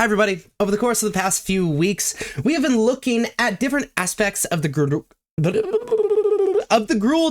Hi everybody. Over the course of the past few weeks, we have been looking at different aspects of the Gruul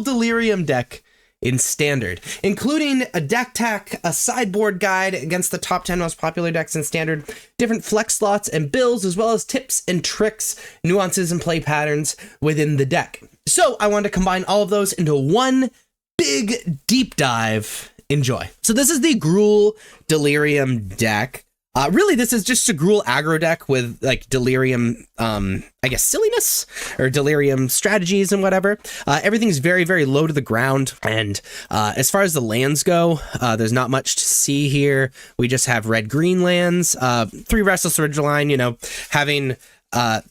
Delirium deck in Standard, including a deck tech, a sideboard guide against the top 10 most popular decks in Standard, different flex slots and builds, as well as tips and tricks, nuances and play patterns within the deck. So I wanted to combine all of those into one big deep dive. Enjoy. So this is the Gruul Delirium deck. Really, this is just a Gruul aggro deck with like Delirium, I guess, silliness or Delirium strategies and whatever. Everything's very, very low to the ground. And as far as the lands go, there's not much to see here. We just have red-green lands, 3 Restless Ridgeline, you know, having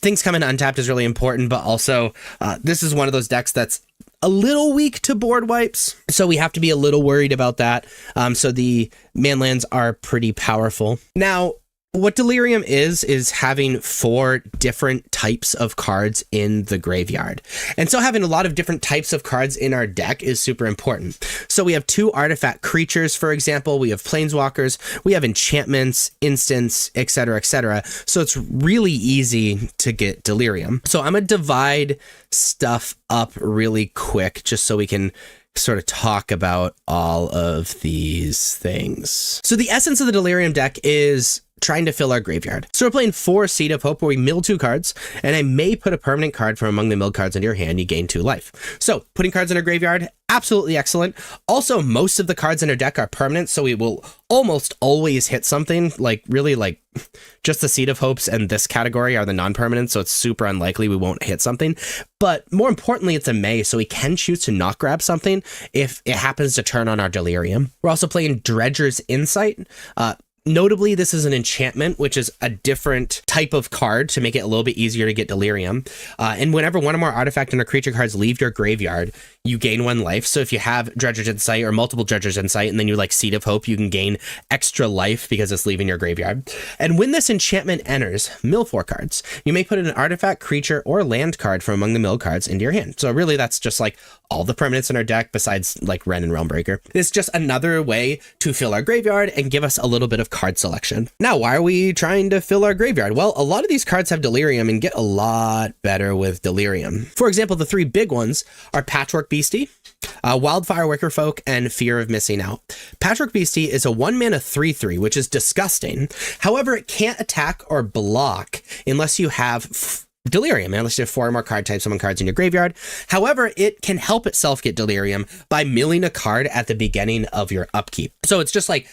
things come in untapped is really important, but also this is one of those decks that's a little weak to board wipes, so we have to be a little worried about that. So the man lands are pretty powerful. Now, what Delirium is having 4 different types of cards in the graveyard. And so having a lot of different types of cards in our deck is super important. So we have 2 artifact creatures, for example, we have planeswalkers, we have enchantments, instants, etc., etc. So it's really easy to get Delirium. So I'm gonna divide stuff up really quick just so we can sort of talk about all of these things. So the essence of the Delirium deck is trying to fill our graveyard. So we're playing 4 Seed of Hope where we mill 2 cards, and I may put a permanent card from among the milled cards into your hand. You gain 2 life. So putting cards in our graveyard, absolutely excellent. Also, most of the cards in our deck are permanent, so we will almost always hit something. Like really, like just the Seed of Hopes and this category are the non-permanent, so it's super unlikely we won't hit something. But more importantly, it's a May, so we can choose to not grab something if it happens to turn on our Delirium. We're also playing Dredger's Insight. Notably, this is an enchantment, which is a different type of card to make it a little bit easier to get Delirium. And whenever one or more artifact and or creature cards leave your graveyard, you gain 1 life. So if you have Dredger's Insight or multiple Dredger's Insight, and then you like Seed of Hope, you can gain extra life because it's leaving your graveyard. And when this enchantment enters, mill 4 cards. You may put an artifact, creature, or land card from among the milled cards into your hand. So really, that's just like all the permanents in our deck besides like Wrenn and Realmbreaker. It's just another way to fill our graveyard and give us a little bit of card selection. Now, why are we trying to fill our graveyard? Well, a lot of these cards have Delirium and get a lot better with Delirium. For example, the 3 big ones are Patchwork Beastie, Wildfire Wickerfolk, and Fear of Missing Out. Patchwork Beastie is a 1-mana 3/3, which is disgusting. However, it can't attack or block unless you have Delirium, unless you have 4 or more card types among cards in your graveyard. However, it can help itself get Delirium by milling a card at the beginning of your upkeep. So it's just like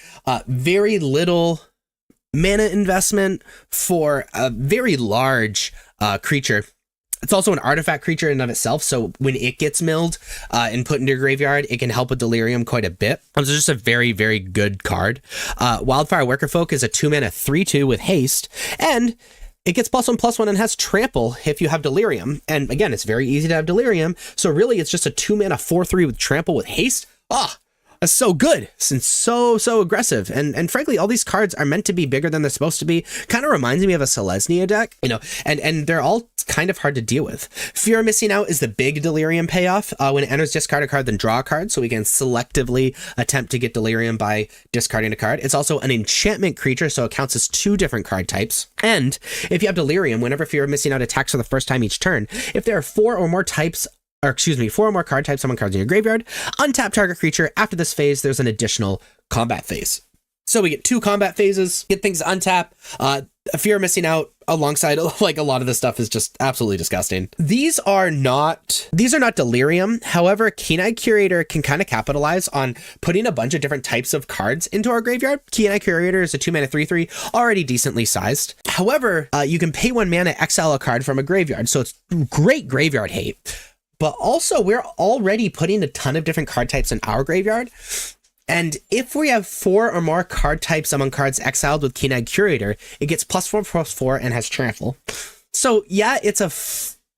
very little mana investment for a very large creature. It's also an artifact creature in and of itself, so when it gets milled and put into your graveyard, it can help with Delirium quite a bit. It's just a very, very good card. Wildfire Wickerfolk is a 2-mana 3/2 with haste, and it gets +1/+1 and has trample if you have Delirium. And again, it's very easy to have Delirium. So really, it's just a 2-mana 4/3 with trample with haste. That's so good and so aggressive. And frankly, all these cards are meant to be bigger than they're supposed to be. Kind of reminds me of a Selesnya deck, you know, and they're all kind of hard to deal with. Fear of Missing Out is the big Delirium payoff. When it enters, discard a card, then draw a card. So we can selectively attempt to get Delirium by discarding a card. It's also an enchantment creature, so it counts as 2 different card types. And if you have Delirium, whenever Fear of Missing Out attacks for the first time each turn, if there are 4 or more card types among cards in your graveyard, untap target creature. After this phase, there's an additional combat phase. So we get 2 combat phases, get things to untap. A Fear of Missing Out alongside like a lot of this stuff is just absolutely disgusting. These are not Delirium. However, Keen-Eyed Curator can kind of capitalize on putting a bunch of different types of cards into our graveyard. Keen-Eyed Curator is a 2-mana 3/3, already decently sized. However, you can pay 1 mana, exile a card from a graveyard. So it's great graveyard hate. But also, we're already putting a ton of different card types in our graveyard. And if we have 4 or more card types among cards exiled with Keen-Eyed Curator, it gets +4/+4 and has trample. So yeah, it's a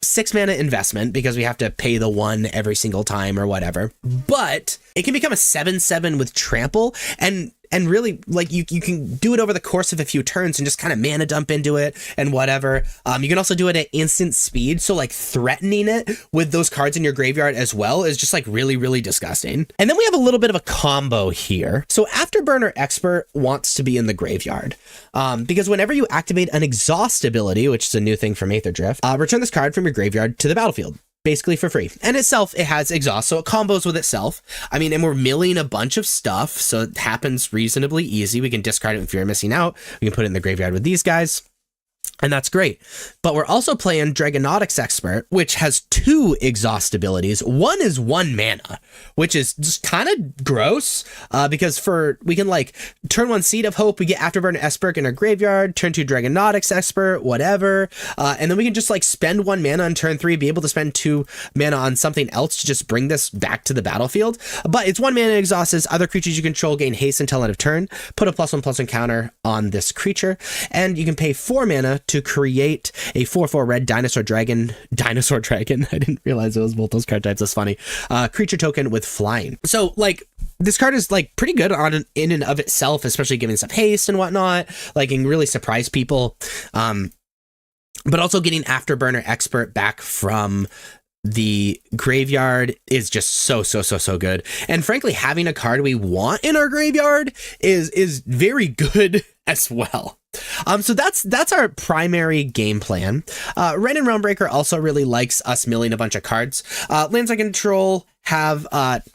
6-mana investment because we have to pay the 1 every single time or whatever. But it can become a 7/7 with trample. And and really, like, you can do it over the course of a few turns and just kind of mana dump into it and whatever. You can also do it at instant speed, so like threatening it with those cards in your graveyard as well is just like really, really disgusting. And then we have a little bit of a combo here. So Afterburner Expert wants to be in the graveyard, because whenever you activate an exhaust ability, which is a new thing from Aether Drift, return this card from your graveyard to the battlefield, basically for free. And itself, it has exhaust, so it combos with itself. I mean, and we're milling a bunch of stuff, so it happens reasonably easy. We can discard it if you're missing out. We can put it in the graveyard with these guys, and that's great. But we're also playing Dragonautics Expert, which has 2 exhaust abilities. One is 1 mana, which is just kind of gross, because we can like turn 1 Seed of Hope, we get Afterburner Expert in our graveyard, turn 2 Dragonautics Expert, whatever, and then we can just like spend 1 mana on turn 3, be able to spend 2 mana on something else to just bring this back to the battlefield. But it's 1 mana exhausts. Other creatures you control gain haste until end of turn. Put a +1/+1 counter on this creature, and you can pay 4 mana to create a 4/4 red Dinosaur Dragon. I didn't realize it was both those card types. That's funny. Creature token with flying. So like this card is like pretty good in and of itself, especially giving some haste and whatnot. Like, can really surprise people. But also getting Afterburner Expert back from the graveyard is just so good. And frankly, having a card we want in our graveyard is very good as well. So that's our primary game plan. Ren and Realmbreaker also really likes us milling a bunch of cards. Lands I control have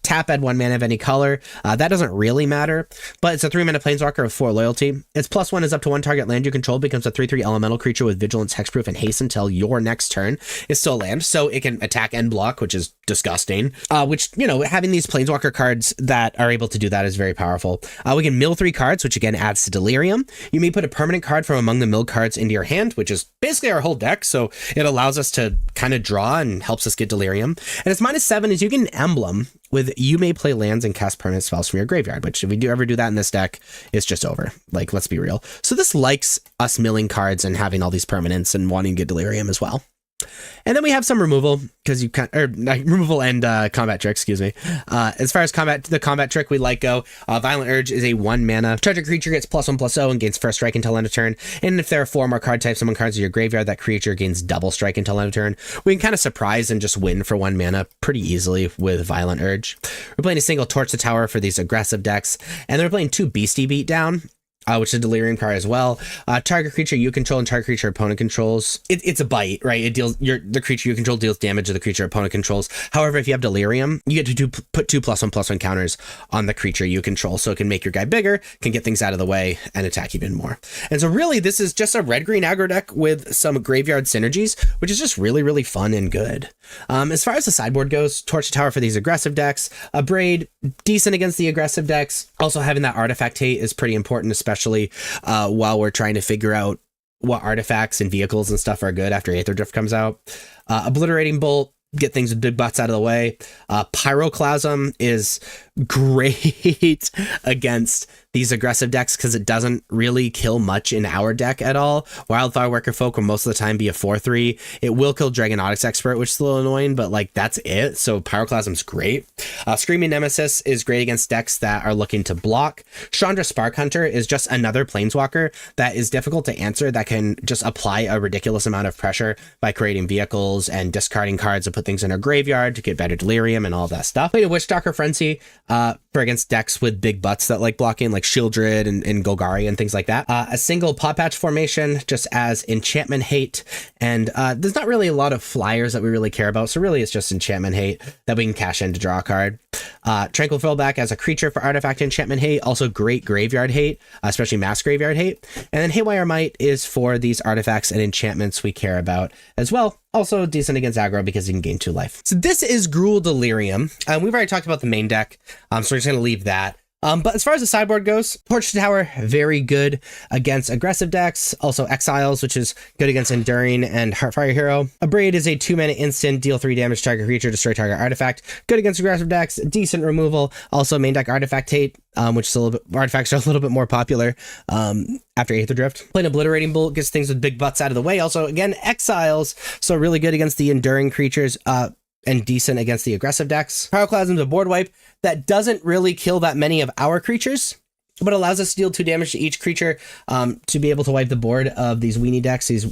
tap, add 1 mana of any color. That doesn't really matter, but it's a 3 mana planeswalker of 4 loyalty. Its +1 is up to 1 target land you control becomes a 3/3 elemental creature with vigilance, hexproof, and haste until your next turn. Is still a land, so it can attack and block, which is disgusting. Which, you know, having these planeswalker cards that are able to do that is very powerful. We can mill 3 cards, which again adds to Delirium. You may put a permanent card from among the milled cards into your hand, which is basically our whole deck, so it allows us to kind of draw and helps us get Delirium. And its -7 is you get an emblem with you may play lands and cast permanent spells from your graveyard, which if we ever do that in this deck, it's just over. Like, let's be real. So this likes us milling cards and having all these permanents and wanting to get Delirium as well. And then we have some removal, because you can, or removal and combat trick, excuse me. As far as the combat trick, we like go. Violent Urge is a 1 mana. Target creature gets +1/+0 and gains first strike until end of turn. And if there are 4 more card types among cards in your graveyard, that creature gains double strike until end of turn. We can kind of surprise and just win for 1 mana pretty easily with Violent Urge. We're playing a single Torch the Tower for these aggressive decks, and then we're playing 2 Beastie Beatdown, which is a Delirium card as well. Target creature you control and target creature opponent controls. It's a bite, right? It deals the creature you control deals damage to the creature opponent controls. However, if you have Delirium, you get to put 2 +1/+1 counters on the creature you control, so it can make your guy bigger, can get things out of the way, and attack even more. And so really, this is just a red-green aggro deck with some graveyard synergies, which is just really, really fun and good. As far as the sideboard goes, Torch the Tower for these aggressive decks. A Braid, decent against the aggressive decks. Also, having that artifact hate is pretty important, especially while we're trying to figure out what artifacts and vehicles and stuff are good after Aether Drift comes out. Obliterating Bolt, get things with big butts out of the way. Pyroclasm is great against these aggressive decks because it doesn't really kill much in our deck at all. Wildfire Worker Folk will most of the time be a 4/3. It will kill Dragonautics Expert, which is a little annoying, but like that's it. So Pyroclasm's great. Screaming Nemesis is great against decks that are looking to block. Chandra Spark Hunter is just another planeswalker that is difficult to answer, that can just apply a ridiculous amount of pressure by creating vehicles and discarding cards to put things in our graveyard to get better Delirium and all that stuff. Played a Witchstalker Frenzy for against decks with big butts that like blocking, like Shieldred and Golgari and things like that. A single Pod Patch formation just as enchantment hate, and there's not really a lot of flyers that we really care about, so really it's just enchantment hate that we can cash in to draw a card. Tranquil Fillback as a creature for artifact enchantment hate, also great graveyard hate, especially mass graveyard hate. And then Haywire Might is for these artifacts and enchantments we care about as well. Also decent against aggro because you can gain 2 life. So this is Gruul Delirium. We've already talked about the main deck, so we're just going to leave that. But as far as the sideboard goes, Torch the Tower, very good against aggressive decks. Also Exiles, which is good against Enduring and Heartfire Hero. A Braid is a 2-mana instant, deal 3 damage to target creature, destroy target artifact. Good against aggressive decks, decent removal. Also main deck Artifact Hate, which is a little bit, artifacts are a little bit more popular after Aether Drift. Playing Obliterating Bolt gets things with big butts out of the way. Also, again, Exiles, so really good against the Enduring creatures, and decent against the aggressive decks. Pyroclasm's a board wipe that doesn't really kill that many of our creatures, but allows us to deal 2 damage to each creature to be able to wipe the board of these weenie decks, these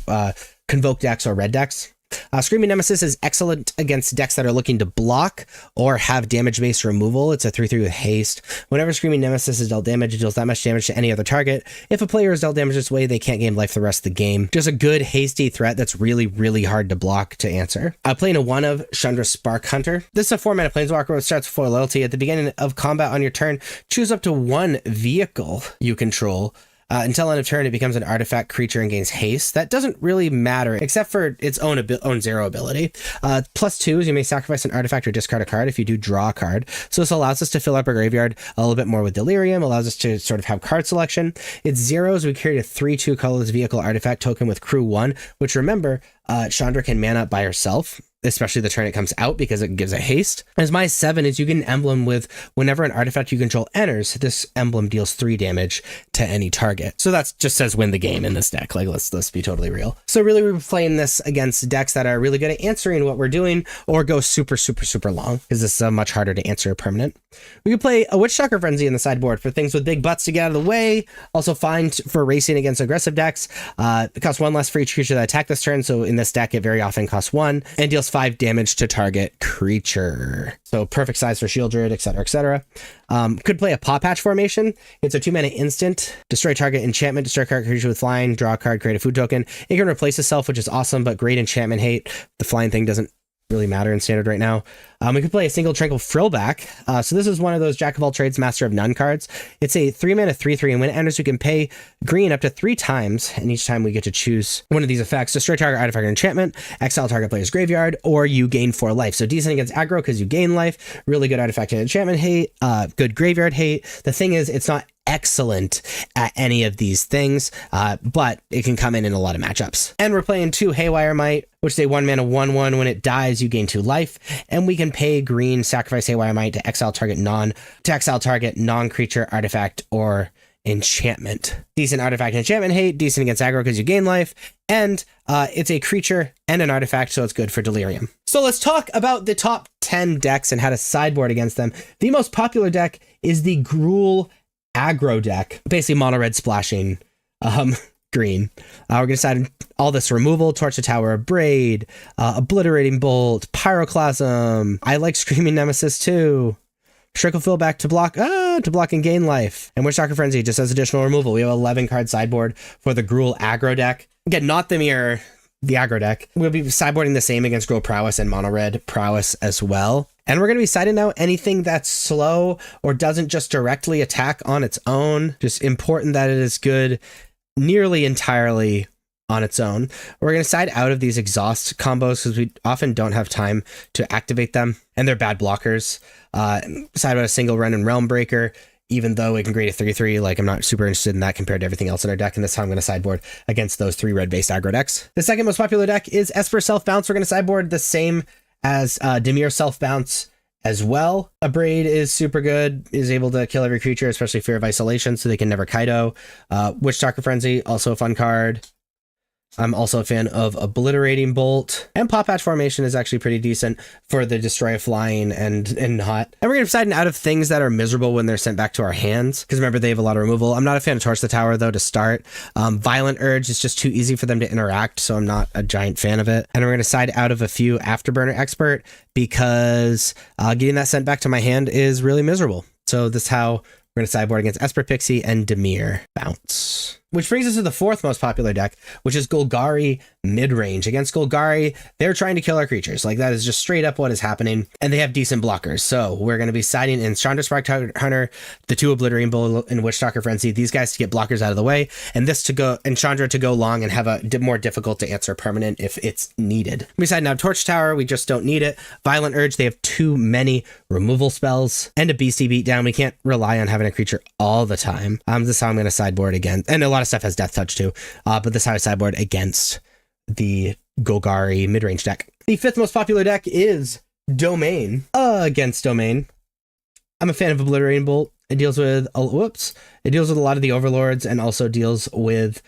Convoke decks or red decks. Screaming Nemesis is excellent against decks that are looking to block or have damage-based removal. It's a 3/3 with haste. Whenever Screaming Nemesis is dealt damage, it deals that much damage to any other target. If a player is dealt damage this way, they can't gain life the rest of the game. Just a good hasty threat that's really, really hard to block to answer. Playing a 1 of Chandra Spark Hunter. This is a 4-mana Planeswalker which starts with 4 loyalty. At the beginning of combat on your turn, choose up to 1 vehicle you control. Until end of turn, it becomes an artifact creature and gains haste. That doesn't really matter, except for its own 0 ability. +2 is you may sacrifice an artifact or discard a card. If you do, draw a card. So this allows us to fill up our graveyard a little bit more with Delirium, allows us to sort of have card selection. Its 0s, we create a 3/2 colorless vehicle artifact token with Crew 1, which remember, Chandra can mana up by herself, especially the turn it comes out because it gives a haste. As my 7 is you get an emblem with whenever an artifact you control enters, this emblem deals 3 damage to any target. So that just says win the game in this deck. Like, let's be totally real. So really we're playing this against decks that are really good at answering what we're doing or go super, super, super long because this is much harder to answer a permanent. We could play a Witchstalker Frenzy in the sideboard for things with big butts to get out of the way. Also fine for racing against aggressive decks. It costs 1 less for each creature that attack this turn. So in this deck, it very often costs 1 and deals 5 damage to target creature. So perfect size for Shield Druid, etc., etc. Could play a Paw Patch formation. It's a 2-mana instant. Destroy target enchantment, destroy target creature with flying, draw a card, create a food token. It can replace itself, which is awesome, but great enchantment hate. The flying thing doesn't really matter in standard right now. We could play a single Tranquil Frillback. So this is one of those Jack of all trades, Master of none cards. It's a 3-mana 3/3, and when it enters, you can pay green up to 3 times, and each time we get to choose one of these effects. Destroy target artifact or enchantment, exile target player's graveyard, or you gain 4 life. So decent against aggro because you gain life, really good artifact and enchantment hate, good graveyard hate. The thing is, it's not excellent at any of these things, but it can come in a lot of matchups. And we're playing 2 Haywire Might, which is a 1-mana 1/1. When it dies, you gain 2 life, and we can pay green, sacrifice Haywire Might to exile target non-creature artifact or enchantment. Decent artifact and enchantment hate, decent against aggro because you gain life, and it's a creature and an artifact, so it's good for Delirium. So let's talk about the top 10 decks and how to sideboard against them. The most popular deck is the Gruul aggro deck, basically mono red splashing green. We're going to decide all this removal: Torch the Tower of Braid, Obliterating Bolt, Pyroclasm. I like Screaming Nemesis too. Trickle Fillback to block and gain life. And Witchstalker Frenzy just has additional removal. We have 11 card sideboard for the Gruul aggro deck. Again, not the mirror, the aggro deck. We'll be sideboarding the same against Gruul Prowess and mono red Prowess as well. And we're going to be siding out anything that's slow or doesn't just directly attack on its own. Just important that it is good nearly entirely on its own. We're going to side out of these exhaust combos because we often don't have time to activate them, and they're bad blockers. Side out a single run and Realm Breaker, even though it can create a 3/3, like I'm not super interested in that compared to everything else in our deck, and that's how I'm going to sideboard against those 3 red-based aggro decks. The second most popular deck is Esper Self Bounce. We're going to sideboard the same as Dimir Self Bounce as well. A Braid is super good, is able to kill every creature, especially Fear of Isolation, so they can never Kaido. Witchstalker Frenzy, also a fun card. I'm also a fan of Obliterating Bolt, and Paw Patch Formation is actually pretty decent for the Destroy Flying and not. And we're going to decide out of things that are miserable when they're sent back to our hands, because remember, they have a lot of removal. I'm not a fan of Torch the Tower, though, to start. Violent Urge is just too easy for them to interact, so I'm not a giant fan of it. And we're going to side out of a few Afterburner Expert, because getting that sent back to my hand is really miserable. So this is how we're going to sideboard against Esper Pixie and Dimir Bounce. Which brings us to the 4th most popular deck, which is Golgari Midrange. Against Golgari, they're trying to kill our creatures. Like, that is just straight up what is happening. And they have decent blockers. So we're going to be siding in Chandra Spark Hunter, the 2 Obliterating Bolt, and Witchstalker Frenzy. These guys to get blockers out of the way, and this to go, and Chandra to go long and have a more difficult to answer permanent if it's needed. We side now Torch Tower, we just don't need it. Violent Urge, they have too many removal spells, and a Beastie Beatdown. We can't rely on having a creature all the time. This is how I'm going to sideboard again. And a lot of stuff has Death Touch too, but this is how I sideboard against the Golgari midrange deck. The 5th most popular deck is Domain. Against Domain, I'm a fan of Obliterating Bolt. It deals with it deals with a lot of the overlords, and also deals with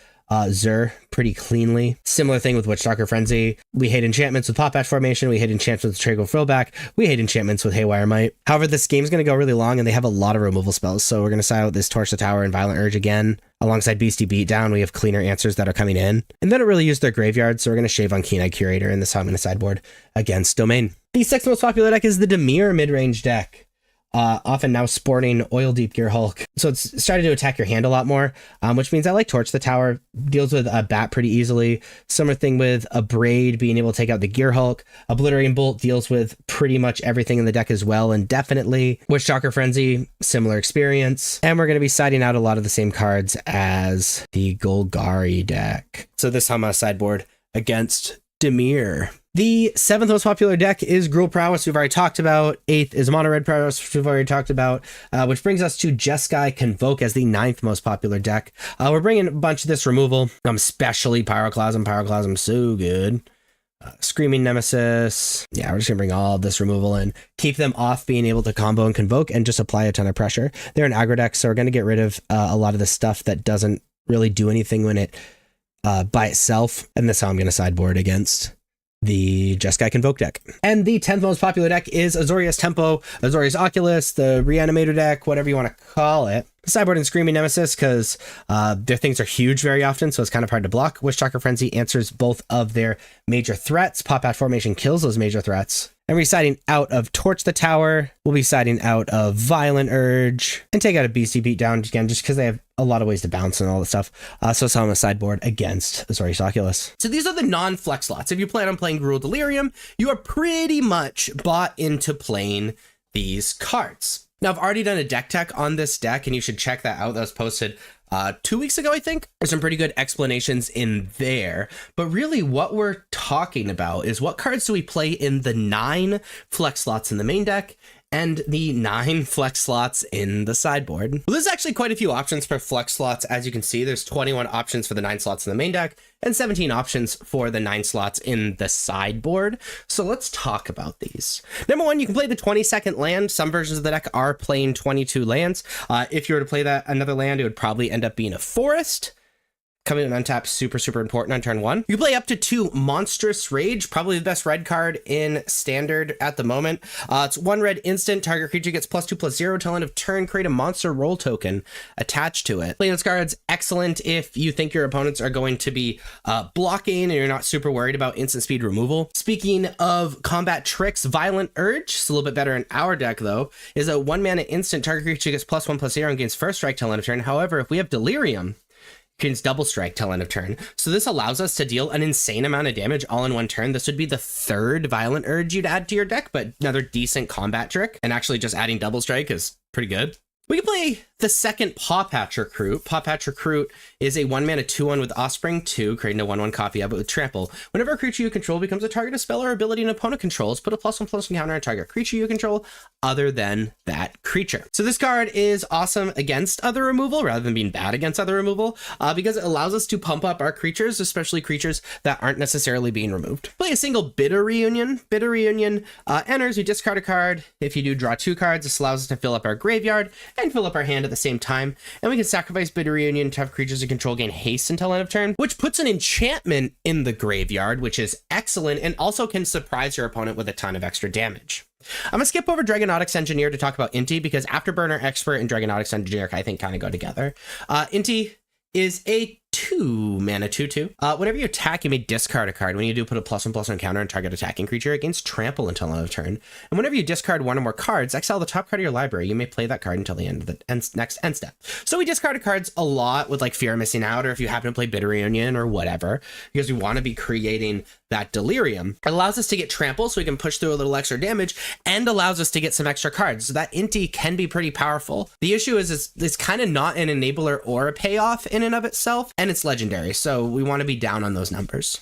Zur pretty cleanly. Similar thing with Witchstalker Frenzy. We hate enchantments with Pop Patch Formation. We hate enchantments with Trago Throwback. We hate enchantments with Haywire Might. However, this game's going to go really long and they have a lot of removal spells. So we're going to side out this Torch the Tower and Violent Urge again. Alongside Beastie Beatdown, we have cleaner answers that are coming in. And they don't really use their graveyard, so we're going to shave on Keen-Eyed Curator, and this is how I'm going to sideboard against Domain. The sixth most popular deck is the Dimir mid-range deck. Often now sporting Oil Deep Gear Hulk. So it's started to attack your hand a lot more, which means I like Torch the Tower, deals with a bat pretty easily. Similar thing with Abrade being able to take out the Gear Hulk. Obliterating Bolt deals with pretty much everything in the deck as well, and definitely Witchstalker Frenzy, similar experience. And we're going to be siding out a lot of the same cards as the Golgari deck. So this time on sideboard against Dimir. The seventh most popular deck is Gruul Prowess, we've already talked about. Eighth is Mono Red Prowess, which we've already talked about, which brings us to Jeskai Convoke as the ninth most popular deck. We're bringing a bunch of this removal, especially Pyroclasm. Pyroclasm, so good. Screaming Nemesis. Yeah, we're just going to bring all of this removal in. Keep them off being able to combo and Convoke and just apply a ton of pressure. They're an aggro deck, so we're going to get rid of a lot of the stuff that doesn't really do anything when it by itself. And that's how I'm going to sideboard against the Jeskai Convoke deck. And the 10th most popular deck is Azorius Tempo, Azorius Oculus, the Reanimator deck, whatever you want to call it. Sideboard and Screaming Nemesis because their things are huge very often, so it's kind of hard to block. Witchstalker Frenzy answers both of their major threats. Pop Patch Formation kills those major threats. And we're siding out of Torch the Tower. We'll be siding out of Violent Urge and take out a Beastie Beatdown again, just because they have a lot of ways to bounce and all that stuff. So it's on the sideboard against Azorius Oculus. So these are the non-flex slots. If you plan on playing Gruul Delirium, you are pretty much bought into playing these cards. Now, I've already done a deck tech on this deck, and you should check that out. That was posted 2 weeks ago, I think. There's some pretty good explanations in there. But really, what we're talking about is what cards do we play in the 9 flex slots in the main deck and the 9 flex slots in the sideboard. Well, there's actually quite a few options for flex slots. As you can see, there's 21 options for the 9 slots in the main deck and 17 options for the 9 slots in the sideboard. So let's talk about these. Number 1, you can play the 22nd land. Some versions of the deck are playing 22 lands. If you were to play that another land, it would probably end up being a forest. Coming in untapped, super, super important on turn 1. You play up to 2 Monstrous Rage, probably the best red card in Standard at the moment. It's 1 red instant, target creature gets +2/+0 till end of turn, create a monster roll token attached to it. Playing this card's excellent if you think your opponents are going to be blocking and you're not super worried about instant speed removal. Speaking of combat tricks, Violent Urge, it's a little bit better in our deck though, is a 1 mana instant, target creature gets +1/+0 and gains first strike till end of turn. However, if we have Delirium, gains double strike till end of turn. So this allows us to deal an insane amount of damage all in one turn. This would be the 3rd Violent Urge you'd add to your deck, but another decent combat trick. And actually just adding double strike is pretty good. We can play the 2nd Paw Patch Recruit. Paw Patch Recruit is a 1 mana 2/1 with Offspring 2, creating a 1/1 copy of it with Trample. Whenever a creature you control becomes a target of spell or ability an opponent controls, put a +1/+1 counter on target creature you control other than that creature. So this card is awesome against other removal rather than being bad against other removal because it allows us to pump up our creatures, especially creatures that aren't necessarily being removed. Play a single Bitter Reunion. Bitter Reunion enters, we discard a card. If you do, draw 2 cards. This allows us to fill up our graveyard and fill up our hand at the same time, and we can sacrifice Bitter Reunion to have creatures you control gain haste until end of turn, which puts an enchantment in the graveyard, which is excellent and also can surprise your opponent with a ton of extra damage. I'm gonna skip over Dragonautics Engineer to talk about Inti because Afterburner Expert and Dragonautics Engineer I think kind of go together. Inti is a 2 mana 2/2. Whenever you attack, you may discard a card. When you do, put a +1/+1 counter on target attacking creature. It gains Trample until end of turn. And whenever you discard 1 or more cards, exile the top card of your library. You may play that card until the end of the next end step. So we discarded cards a lot with like Fear of Missing Out, or if you happen to play Bitter Reunion or whatever, because we want to be creating that Delirium. It allows us to get Trample so we can push through a little extra damage and allows us to get some extra cards. So that Inti can be pretty powerful. The issue is it's kind of not an enabler or a payoff in and of itself, and it's legendary, so we want to be down on those numbers.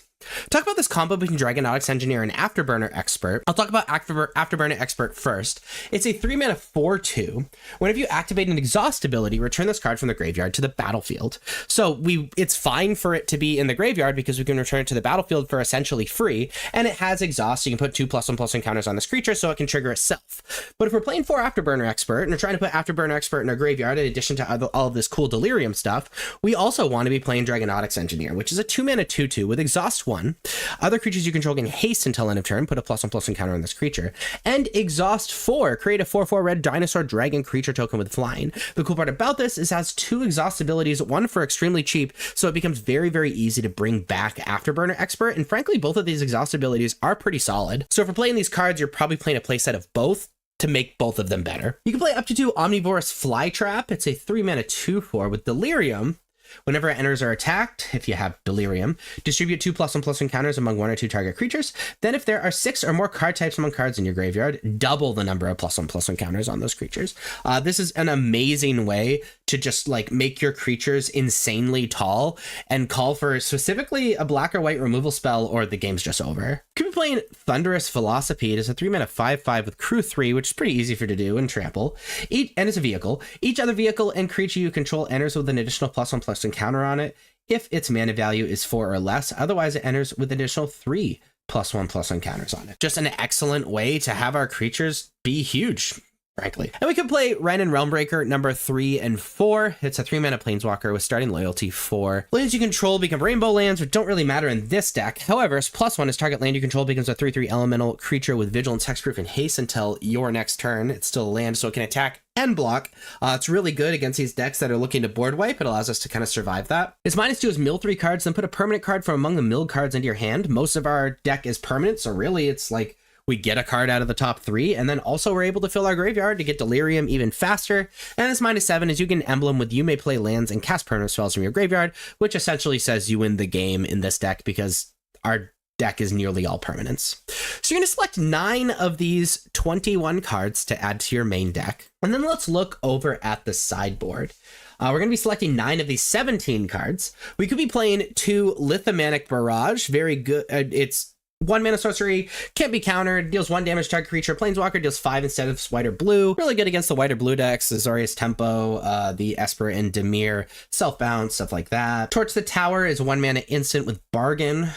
Talk about this combo between Dragonautics Engineer and Afterburner Expert. I'll talk about Afterburner Expert first. It's a 3-mana 4/2. Whenever you activate an exhaust ability, return this card from the graveyard to the battlefield. So it's fine for it to be in the graveyard because we can return it to the battlefield for essentially free, and it has exhaust, so you can put 2+1/+1 counters on this creature so it can trigger itself. But if we're playing 4 Afterburner Expert and we're trying to put Afterburner Expert in our graveyard in addition to all of this cool Delirium stuff, we also want to be playing Dragonautics Engineer, which is a 2-mana 2/2 with exhaust 1. Other creatures you control gain haste until end of turn, put a +1/+1 counter on this creature. And exhaust 4, create a 4/4 red dinosaur dragon creature token with flying. The cool part about this is it has 2 exhaust abilities, one for extremely cheap, so it becomes very, very easy to bring back Afterburner Expert. And frankly, both of these exhaust abilities are pretty solid. So if we're playing these cards, you're probably playing a playset of both to make both of them better. You can play up to 2 Omnivorous Flytrap. It's a 3-mana 2/4 with Delirium. Whenever it enters or attacked, if you have Delirium, distribute 2+1/+1 counters among 1 or 2 target creatures. Then if there are 6 or more card types among cards in your graveyard, double the number of +1/+1 counters on those creatures. This is an amazing way to just like make your creatures insanely tall and call for specifically a black or white removal spell, or the game's just over. You could be playing Thunderous Velocipede. It's a 3-mana 5/5 with Crew 3, which is pretty easy for you to do and trample. And it's a vehicle. Each other vehicle and creature you control enters with an additional +1/+1 counter on it if its mana value is 4 or less. Otherwise, it enters with additional 3 +1/+1 counters on it. Just an excellent way to have our creatures be huge, frankly. And we can play Wrenn and Realmbreaker number 3 and 4. It's a 3-mana planeswalker with starting loyalty 4. Lands you control become rainbow lands, which don't really matter in this deck. However, +1 is target land you control becomes a 3/3 elemental creature with vigilance, hexproof, and haste until your next turn. It's still a land, so it can attack and block. It's really good against these decks that are looking to board wipe. It allows us to kind of survive that. Its -2 is mill 3 cards, then put a permanent card from among the milled cards into your hand. Most of our deck is permanent, so really it's like we get a card out of the top 3, and then also we're able to fill our graveyard to get Delirium even faster. And its -7 is you get an emblem with you may play lands and cast permanent spells from your graveyard, which essentially says you win the game in this deck because our deck is nearly all permanents. So you're going to select 9 of these 21 cards to add to your main deck. And then let's look over at the sideboard. We're going to be selecting 9 of these 17 cards. We could be playing 2 Lithomanic Barrage. Very good. It's 1-mana sorcery, can't be countered, deals 1 damage to target creature, planeswalker, deals 5 instead of white or blue. Really good against the white or blue decks, Azorius Tempo, the Esper and Dimir, Self-Bound, stuff like that. Torch the Tower is 1-mana instant with Bargain.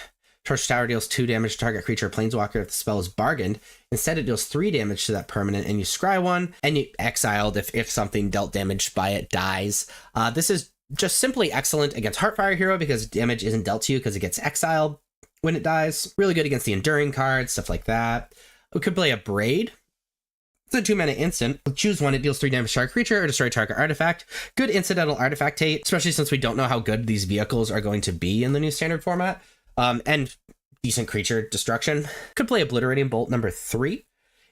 Torch Tower deals 2 damage to target creature, planeswalker if the spell is bargained. Instead, it deals 3 damage to that permanent, and you scry 1, and you exiled if something dealt damage by it dies. This is just simply excellent against Heartfire Hero because damage isn't dealt to you because it gets exiled when it dies. Really good against the Enduring cards, stuff like that. We could play a Braid. It's a 2-mana instant. Choose 1, it deals 3 damage to target creature or destroy target artifact. Good incidental artifact hate, especially since we don't know how good these vehicles are going to be in the new standard format. And decent creature destruction. Could play Obliterating Bolt number 3.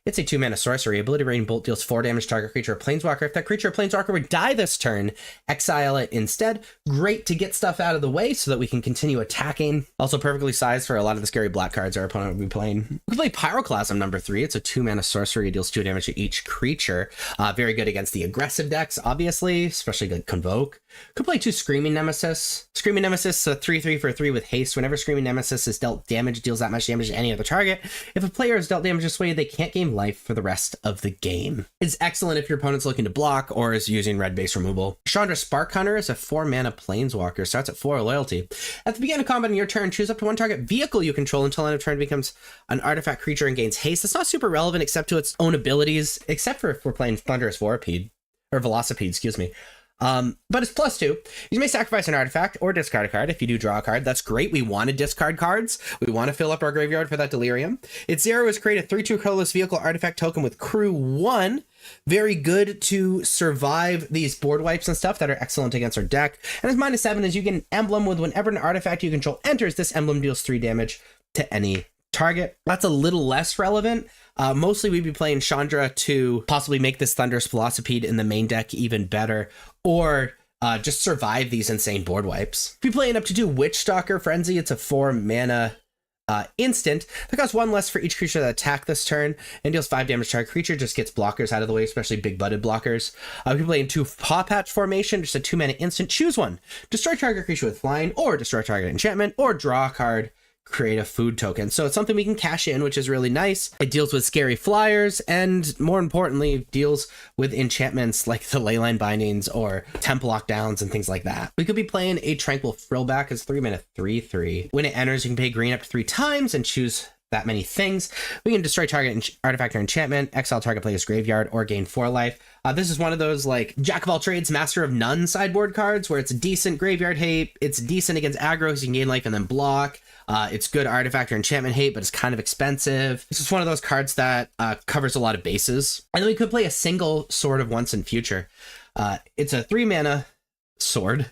It's a 2-mana sorcery. Obliterating Bolt deals 4 damage to target creature or planeswalker. If that creature or planeswalker would die this turn, exile it instead. Great to get stuff out of the way so that we can continue attacking. Also perfectly sized for a lot of the scary black cards our opponent would be playing. We can play Pyroclasm number 3. It's a 2-mana sorcery. It deals 2 damage to each creature. Very good against the aggressive decks, obviously, especially like Convoke. Could play 2 Screaming Nemesis. Screaming Nemesis, a 3/3 for 3 with haste. Whenever Screaming Nemesis is dealt damage, deals that much damage to any other target. If a player is dealt damage this way, they can't gain life for the rest of the game. It's excellent if your opponent's looking to block or is using red base removal. Chandra Spark Hunter is a 4-mana planeswalker. Starts at 4 loyalty. At the beginning of combat in your turn, choose up to 1 target vehicle you control until end of turn becomes an artifact creature and gains haste. That's not super relevant except to its own abilities, except for if we're playing Thunderous Velocipede, excuse me. But it's +2. You may sacrifice an artifact or discard a card. If you do draw a card, that's great. We want to discard cards. We want to fill up our graveyard for that Delirium. Its 0 is create a 3/2 colorless vehicle artifact token with Crew 1. Very good to survive these board wipes and stuff that are excellent against our deck. And its -7 is you get an emblem with whenever an artifact you control enters, this emblem deals 3 damage to any target. That's a little less relevant. Mostly we'd be playing Chandra to possibly make this Thunderous Velocipede in the main deck even better, or just survive these insane board wipes. If you're playing up to 2 Witchstalker Frenzy, it's a 4-mana instant that costs 1 less for each creature that attack this turn and deals 5 damage to our creature, just gets blockers out of the way, especially big-butted blockers. We can play in 2 Paw Patch formation, just a 2-mana instant. Choose 1. Destroy target creature with flying, or destroy target enchantment, or draw a card. create a food token. So it's something we can cash in, which is really nice. It deals with scary flyers and more importantly, deals with enchantments like the Leyline Bindings or Temple Lockdowns and things like that. We could be playing a Tranquil Frillback as 3-mana 3/3. When it enters, you can pay green up to 3 times and choose that many things. We can destroy target artifact or enchantment, exile target player's graveyard, or gain 4 life. This is one of those like Jack of all trades, master of none sideboard cards where it's decent graveyard hate, it's decent against aggro, so you can gain life and then block. It's good artifact or enchantment hate, but it's kind of expensive. This is one of those cards that covers a lot of bases. And then we could play a single Sword of Once in Future. It's a 3-mana sword.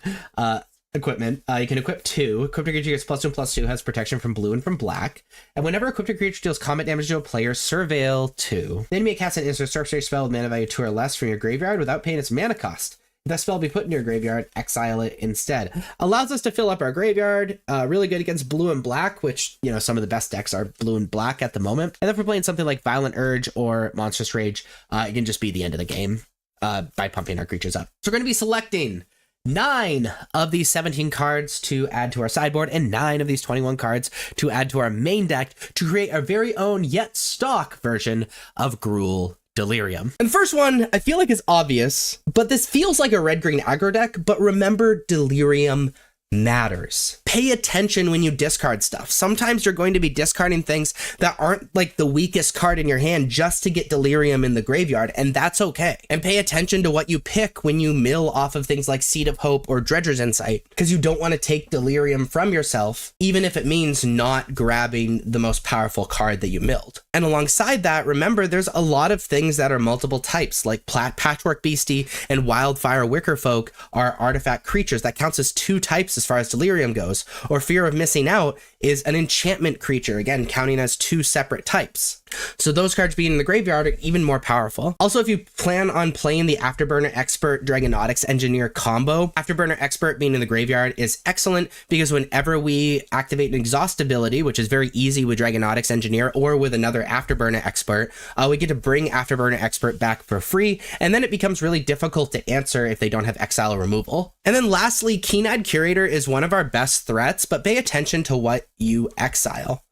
Equipment. You can equip 2. Equipped creature gets +1/+2, has protection from blue and from black. And whenever equipped creature deals combat damage to a player, surveil 2. Then you may cast an instant sorcery spell with mana value 2 or less from your graveyard without paying its mana cost. If that spell be put into your graveyard, exile it instead. Allows us to fill up our graveyard. Really good against blue and black, which, you know, some of the best decks are blue and black at the moment. And then if we're playing something like Violent Urge or Monstrous Rage, it can just be the end of the game by pumping our creatures up. So we're going to be selecting 9 of these 17 cards to add to our sideboard and 9 of these 21 cards to add to our main deck to create our very own yet stock version of Gruul Delirium. And the first one I feel like is obvious, but this feels like a red-green aggro deck, but remember, Delirium matters. Pay attention when you discard stuff. Sometimes you're going to be discarding things that aren't like the weakest card in your hand just to get Delirium in the graveyard, and that's okay. And pay attention to what you pick when you mill off of things like Seed of Hope or Dredger's Insight, because you don't want to take Delirium from yourself, even if it means not grabbing the most powerful card that you milled. And alongside that, remember, there's a lot of things that are multiple types, like Patchwork Beastie and Wildfire Wickerfolk are artifact creatures. That counts as 2 types as far as Delirium goes. Or Fear of Missing Out is an enchantment creature, again, counting as 2 separate types. So those cards being in the graveyard are even more powerful. Also, if you plan on playing the Afterburner Expert Dragonautics Engineer combo, Afterburner Expert being in the graveyard is excellent because whenever we activate an exhaust ability, which is very easy with Dragonautics Engineer or with another Afterburner Expert, we get to bring Afterburner Expert back for free, and then it becomes really difficult to answer if they don't have exile removal. And then lastly, Keen-Eyed Curator is one of our best threats, but pay attention to what you exile.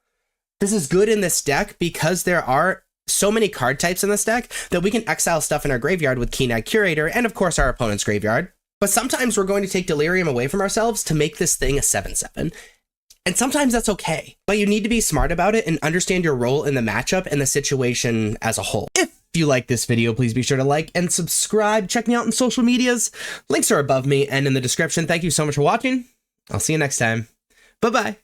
This is good in this deck because there are so many card types in this deck that we can exile stuff in our graveyard with Keen-Eyed Curator and of course our opponent's graveyard. But sometimes we're going to take Delirium away from ourselves to make this thing a 7/7. And sometimes that's okay, but you need to be smart about it and understand your role in the matchup and the situation as a whole. If you like this video, please be sure to like and subscribe. Check me out on social medias. Links are above me and in the description. Thank you so much for watching. I'll see you next time. Bye-bye.